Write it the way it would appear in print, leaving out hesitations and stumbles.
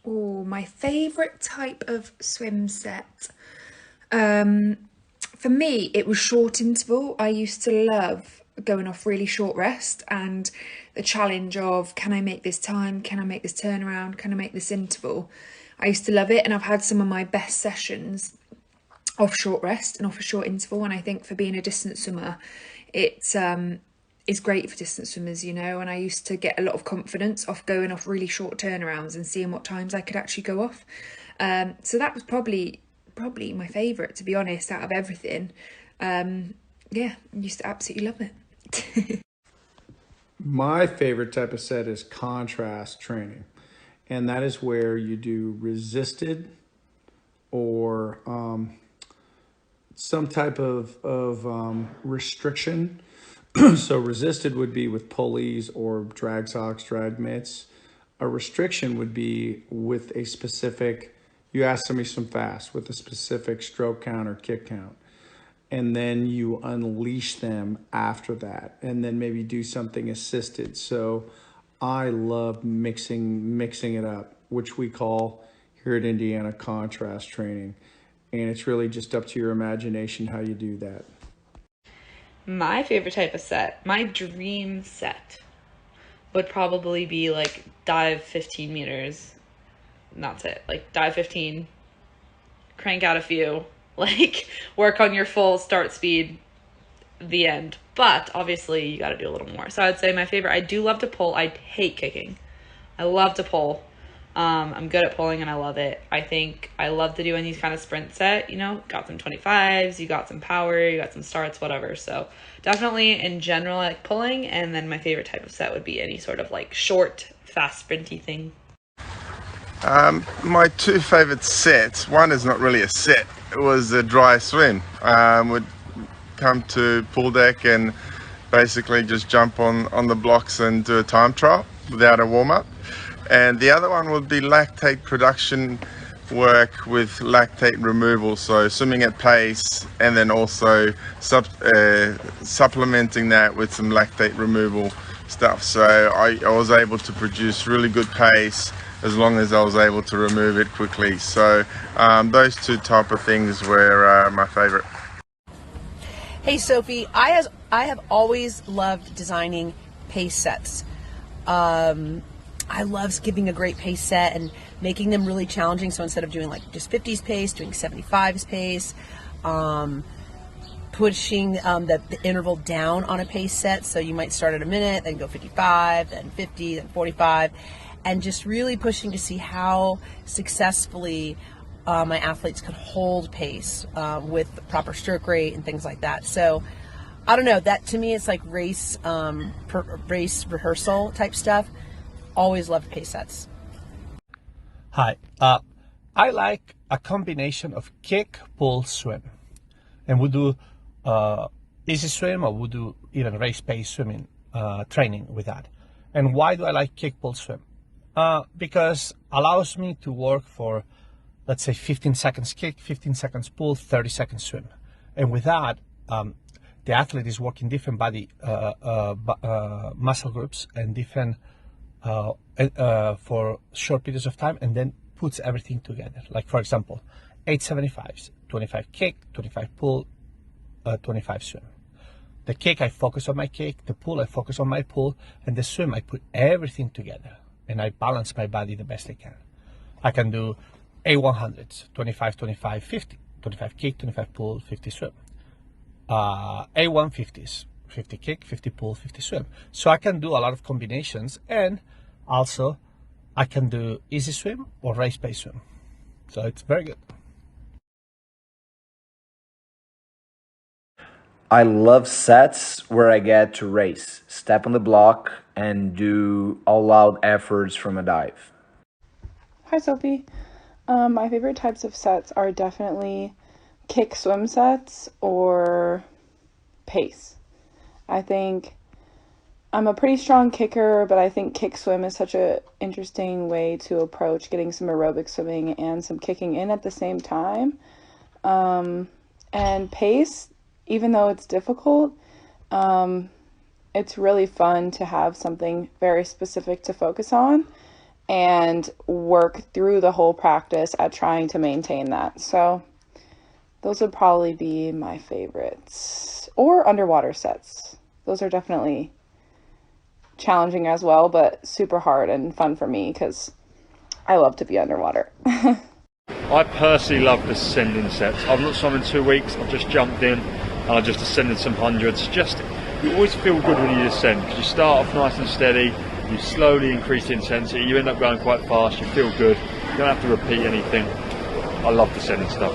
Oh, my favourite type of swim set. For me, it was short interval. I used to love going off really short rest and the challenge of, can I make this time? Can I make this turnaround? Can I make this interval? I used to love it, and I've had some of my best sessions off short rest and off a short interval. And I think for being a distance swimmer, it is great for distance swimmers, you know. And I used to get a lot of confidence off going off really short turnarounds and seeing what times I could actually go off. So that was probably my favourite, to be honest, out of everything. Yeah, I used to absolutely love it. My favorite type of set is contrast training, and that is where you do resisted or some type of restriction. So resisted would be with pulleys or drag socks, drag mitts. A restriction would be with a specific, you ask somebody to swim fast with a specific stroke count or kick count. And then you unleash them after that, and then maybe do something assisted. So I love mixing it up, which we call here at Indiana contrast training. And it's really just up to your imagination how you do that. My favorite type of set, my dream set, would probably be like dive 15 meters. And that's it. Like dive 15, crank out a few, like work on your full start speed, the end. But obviously you got to do a little more. So I'd say my favorite, I do love to pull. I hate kicking. I love to pull. I'm good at pulling and I love it. I think I love to do any kind of sprint set, you know, got some 25s, you got some power, you got some starts, whatever. So definitely in general, I like pulling. And then my favorite type of set would be any sort of like short, fast sprinty thing. My two favorite sets, one is not really a set, it was a dry swim. Would come to pool deck and basically just jump on the blocks and do a time trial without a warm-up. And the other one would be lactate production work with lactate removal, so swimming at pace and then also supplementing that with some lactate removal stuff. So I was able to produce really good pace as long as I was able to remove it quickly. So those two type of things were my favorite. Hey Sophie, I have always loved designing pace sets. I love giving a great pace set and making them really challenging. So instead of doing like just 50s pace, doing 75s pace, pushing the interval down on a pace set. So you might start at a minute, then go 55, then 50, then 45, and just really pushing to see how successfully my athletes could hold pace with the proper stroke rate and things like that. So I don't know, that to me it's like race rehearsal type stuff. Always loved pace sets. Hi, I like a combination of kick, pull, swim, and we do easy swim, or we do even race pace swimming training with that. And why do I like kick, pull, swim? Because allows me to work for, let's say, 15 seconds kick, 15 seconds pull, 30 seconds swim, and with that the athlete is working different body muscle groups and different for short periods of time, and then puts everything together. Like for example, 875s, 25 kick, 25 pull, 25 swim. The kick, I focus on my kick, the pull, I focus on my pull, and the swim, I put everything together and I balance my body the best I can. I can do A100s, 25, 25, 50, 25 kick, 25 pull, 50 swim. A150s, 50 kick, 50 pull, 50 swim. So I can do a lot of combinations, and also I can do easy swim or race pace swim. So it's very good. I love sets where I get to race, step on the block, and do all-out efforts from a dive. Hi Sophie. My favorite types of sets are definitely kick swim sets or pace. I think I'm a pretty strong kicker, but I think kick swim is such an interesting way to approach getting some aerobic swimming and some kicking in at the same time. And pace, even though it's difficult, it's really fun to have something very specific to focus on. and work through the whole practice at trying to maintain that. So those would probably be my favorites. Or underwater sets. Those are definitely challenging as well, but super hard and fun for me because I love to be underwater. I personally love descending sets. I've not swum in 2 weeks. I've just jumped in and I just descended some hundreds. You always feel good when you descend because you start off nice and steady, you slowly increase the intensity, you end up going quite fast, you feel good, you don't have to repeat anything. I love descending stuff.